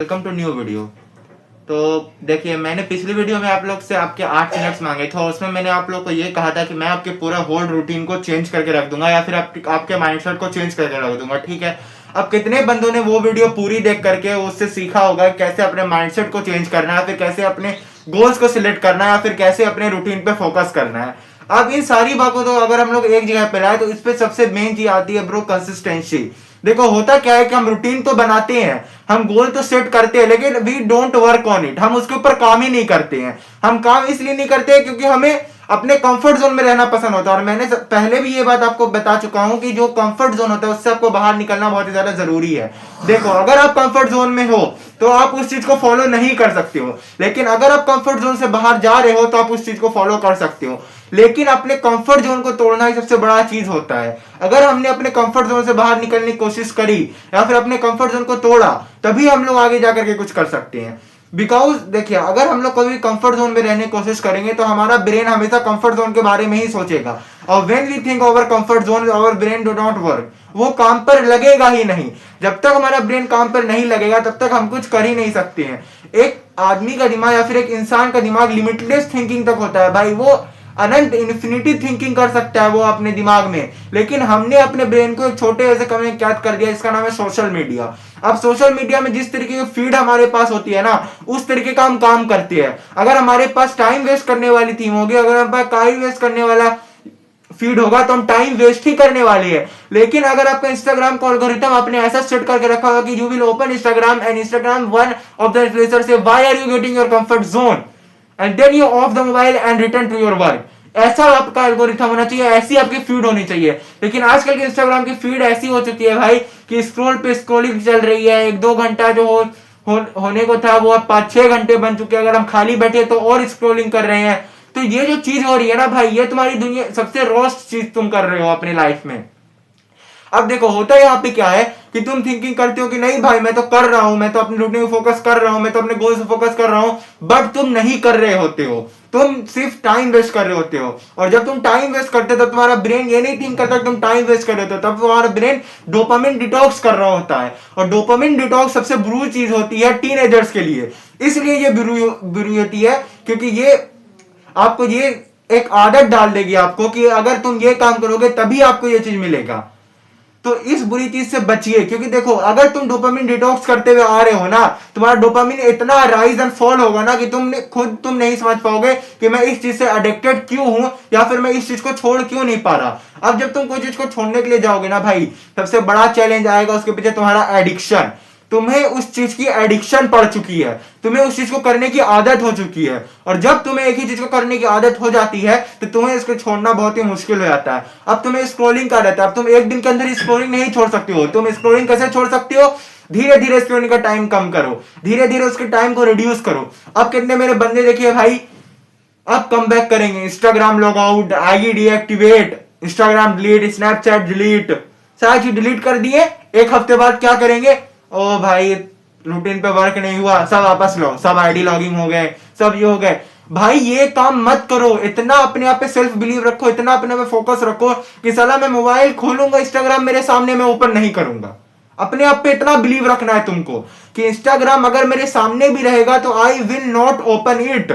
Welcome to new video. तो देखिए, मैंने पिछली वीडियो में आप लोग से आपके 8 मिनट्स मांगे थे और उसमें मैंने आप लोग को ये कहा था कि मैं आपके पूरा होल रूटीन को चेंज करके रख दूंगा या फिर आपके माइंडसेट को चेंज करके रख दूंगा। ठीक है, अब कितने बंदों ने वो वीडियो पूरी देख करके उससे सीखा होगा कैसे अपने माइंडसेट को चेंज करना है, फिर कैसे अपने गोल्स को सिलेक्ट करना है, या फिर कैसे अपने रूटीन पे फोकस करना है। अब इन सारी बातों को अगर हम लोग एक जगह पे लाए तो इस पे सबसे मेन चीज आती है ब्रो, कंसिस्टेंसी। देखो, होता क्या है कि हम रूटीन तो बनाते हैं, हम गोल तो सेट करते हैं, लेकिन we don't work on it. हम उसके ऊपर काम ही नहीं करते हैं। हम काम इसलिए नहीं करते हैं क्योंकि हमें अपने कंफर्ट जोन में रहना पसंद होता है। और मैंने पहले भी ये बात आपको बता चुका हूं कि जो कंफर्ट जोन होता है उससे आपको बाहर निकलना बहुत ही ज्यादा जरूरी है। देखो, अगर आप कंफर्ट जोन में हो तो आप उस चीज को फॉलो नहीं कर सकते हो, लेकिन अगर आप कंफर्ट जोन से बाहर जा रहे हो तो आप उस चीज को फॉलो कर सकते हो। लेकिन अपने कंफर्ट जोन को तोड़ना ही सबसे बड़ा चीज होता है। अगर हमने अपने कंफर्ट जोन से बाहर निकलने की कोशिश करी या फिर अपने कंफर्ट जोन को तोड़ा, तभी हम लोग आगे जाकर के कुछ कर सकते हैं। बिकॉज देखिए, अगर हम लोग कभी कंफर्ट जोन में रहने की कोशिश करेंगे तो हमारा ब्रेन हमेशा कंफर्ट जोन के बारे में ही सोचेगा, और when we think over comfort zone our brain do not work. वो काम पर लगेगा ही नहीं। जब तक हमारा ब्रेन काम पर नहीं लगेगा तब तक हम कुछ कर ही नहीं सकते हैं। एक आदमी का दिमाग या फिर एक इंसान का दिमाग लिमिटलेस थिंकिंग तक होता है भाई। वो अनंत इन्फिनिटी थिंकिंग कर सकता है वो अपने दिमाग में, लेकिन हमने अपने ब्रेन को एक छोटे ऐसे कमरे में कैद कर दिया, इसका नाम है सोशल मीडिया। अब सोशल मीडिया में जिस तरीके की फीड हमारे पास होती है ना, उस तरीके का हम काम करते हैं। अगर हमारे पास टाइम वेस्ट करने वाली थीम होगी, अगर हमारे पास टाइम वेस्ट करने वाला फीड होगा तो हम टाइम वेस्ट ही करने वाले हैं। लेकिन अगर आपका इंस्टाग्राम का एल्गोरिथम आपने ऐसा सेट करके रखा होगा कि you will open Instagram and Instagram one of the influencer से why are you getting your comfort zone and then you off the mobile and return to your work, ऐसा आपका एल्गोरिथम होना चाहिए, ऐसी आपकी फीड होनी चाहिए। लेकिन आजकल की इंस्टाग्राम की फीड ऐसी हो चुकी है भाई कि स्क्रॉल पे स्क्रॉलिंग चल रही है। 1-2 घंटा जो होने को था वो अब 5-6 घंटे बन चुके हैं। अगर हम खाली बैठे तो और स्क्रॉलिंग कर रहे हैं। तो ये जो चीज हो रही है ना भाई, ये तुम्हारी दुनिया सबसे रोस्ट चीज तुम कर रहे हो अपनी लाइफ में। अब देखो, होता यहाँ पे क्या है कि तुम थिंकिंग करते हो कि नहीं भाई मैं तो कर रहा हूं, मैं तो अपने रूटीन पे फोकस कर रहा हूं, मैं तो अपने गोल से फोकस कर रहा हूं, बट तुम नहीं कर रहे होते हो। तुम सिर्फ टाइम वेस्ट कर रहे होते हो। और जब तुम टाइम वेस्ट करते हो तो तुम्हारा ब्रेन ये नहीं थिंक करता तुम टाइम वेस्ट कर रहे हो, तब तुम्हारा ब्रेन डोपामिन डिटॉक्स कर रहा होता है। और डोपामिन डिटॉक्स सबसे बुरी चीज होती है टीनेजर्स के लिए। इसलिए ये बुरी होती है क्योंकि ये आपको ये एक आदत डाल देगी आपको कि अगर तुम ये काम करोगे तभी आपको ये चीज मिलेगा। तो इस बुरी चीज से बचिए, क्योंकि देखो, अगर तुम डोपामिन डिटॉक्स करते हुए आ रहे हो ना, तुम्हारा डोपामिन इतना राइज एंड फॉल होगा ना कि तुम नहीं समझ पाओगे कि मैं इस चीज से अडिक्टेड क्यों हूं या फिर मैं इस चीज को छोड़ क्यों नहीं पा रहा। अब जब तुम कोई चीज को छोड़ने के लिए जाओगे ना भाई, सबसे बड़ा चैलेंज आएगा उसके पीछे तुम्हारा एडिक्शन। तुम्हें उस चीज की एडिक्शन पड़ चुकी है, तुम्हें उस चीज को करने की आदत हो चुकी है। और जब तुम्हें एक ही चीज को करने की आदत हो जाती है तो तुम्हें इसको छोड़ना बहुत ही मुश्किल हो जाता है। अब तुम्हें स्क्रॉलिंग का रहता है, अब तुम एक दिन के अंदर स्क्रॉलिंग नहीं छोड़ सकते हो। तुम स्क्रॉलिंग कैसे छोड़ सकते हो? धीरे धीरे स्क्रॉलिंग का टाइम कम करो, धीरे धीरे उसके टाइम को रिड्यूस करो। अब कितने मेरे बंदे देखिए भाई, अब कम बैक करेंगे, Instagram log out, ID deactivate, Instagram delete, Snapchat delete, सारी चीज डिलीट कर दिए। एक हफ्ते बाद क्या करेंगे? ओ भाई रूटीन पे वर्क नहीं हुआ, सब वापस लो, सब आईडी लॉगिंग हो गए, सब ये हो गए। भाई ये काम मत करो। इतना अपने आप पे सेल्फ बिलीव रखो, इतना अपने पे फोकस रखो कि साला मैं मोबाइल खोलूंगा, इंस्टाग्राम मेरे सामने मैं ओपन नहीं करूंगा। अपने आप पे इतना बिलीव रखना है तुमको कि इंस्टाग्राम अगर मेरे सामने भी रहेगा तो I will not open it.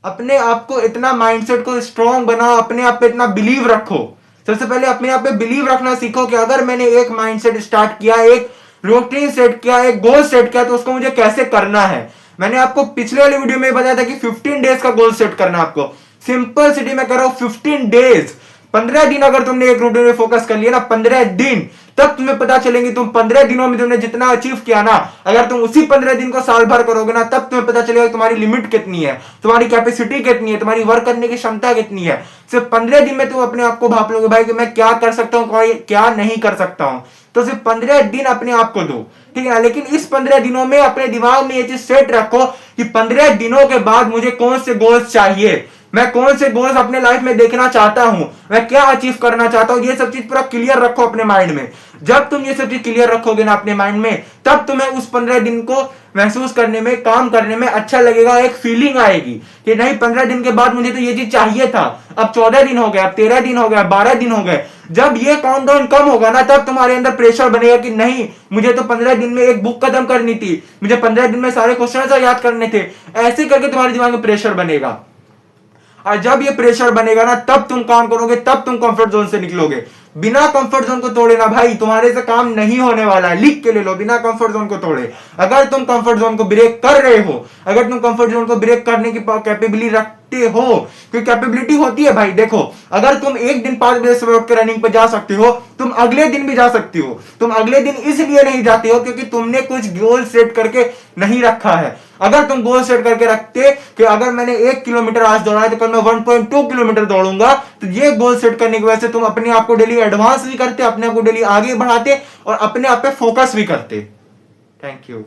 अपने आप को इतना माइंडसेट को स्ट्रॉन्ग बनाओ, अपने आप पे इतना बिलीव रखो। सबसे पहले अपने आप पे बिलीव रखना सीखो कि अगर मैंने एक माइंडसेट स्टार्ट किया, एक रूटीन सेट किया, एक गोल सेट किया, तो उसको मुझे कैसे करना है। मैंने आपको पिछले वाली वीडियो में बताया था कि 15 डेज का गोल सेट करना आपको। सिंपल सिटी में करो 15 डेज। 15 दिन अगर तुमने एक रूटीन में फोकस कर लिया ना, 15 दिन, तब तुम्हें पता चलेंगे तुम 15 दिनों में तुमने जितना अचीव किया ना, अगर तुम उसी 15 दिन को साल भर करोगे ना, तब तुम्हें पता चलेगा तुम्हारी लिमिट कितनी है, तुम्हारी कैपेसिटी कितनी है, तुम्हारी वर्क करने की क्षमता कितनी है। सिर्फ 15 दिन में तुम अपने आप को भाप लोगे भाई कि मैं क्या कर सकता हूं, क्या नहीं कर सकता हूं। तो सिर्फ 15 दिन अपने आप को दो, ठीक है। लेकिन इस 15 दिनों में अपने दिमाग में ये चीज सेट रखो कि 15 दिनों के बाद मुझे कौन से गोल्स चाहिए, मैं कौन से गोल्स अपने लाइफ में देखना चाहता हूं, मैं क्या अचीव करना चाहता हूं। ये सब चीज पूरा क्लियर रखो अपने माइंड में। जब तुम ये सब चीज क्लियर रखोगे ना अपने माइंड में, तब तुम्हें उस 15 दिन को महसूस करने में, काम करने में अच्छा लगेगा। एक फीलिंग आएगी कि नहीं, 15 दिन के बाद मुझे तो ये चीज चाहिए था। अब 14 दिन हो गए, अब 13 दिन हो गए, 12 दिन हो गए, जब ये काउंटडाउन कम होगा ना, तब तुम्हारे अंदर प्रेशर बनेगा कि नहीं, मुझे तो 15 दिन में एक बुक खत्म करनी थी, मुझे 15 दिन में सारे क्वेश्चन याद करने थे। ऐसे करके तुम्हारे दिमाग में प्रेशर बनेगा, और जब ये प्रेशर बनेगा ना, तब तुम काम करोगे, तब तुम कंफर्ट जोन से निकलोगे। बिना कंफर्ट जोन को तोड़े ना भाई, तुम्हारे से काम नहीं होने वाला है। लिख के ले लो, बिना कंफर्ट जोन को तोड़े। अगर तुम कंफर्ट जोन को ब्रेक कर रहे हो, अगर तुम कंफर्ट जोन को ब्रेक करने की कैपेबिलिटी रखते हो, क्योंकि कैपेबिलिटी होती है भाई, देखो अगर तुम एक दिन 5 बजे सुबह उठ कर रनिंग पे जा सकते हो, तुम अगले दिन भी जा सकते हो। तुम अगले दिन इसलिए नहीं जाते हो क्योंकि तुमने कुछ गोल सेट करके नहीं रखा है। अगर तुम गोल सेट करके रखते कि अगर मैंने 1 किलोमीटर आज दौड़ा है तो कल मैं 1.2 किलोमीटर दौड़ूंगा, तो ये गोल सेट करने की वजह से तुम अपने आप को डेली एडवांस भी करते, अपने आप को डेली आगे बढ़ाते और अपने आप पे फोकस भी करते। Thank you.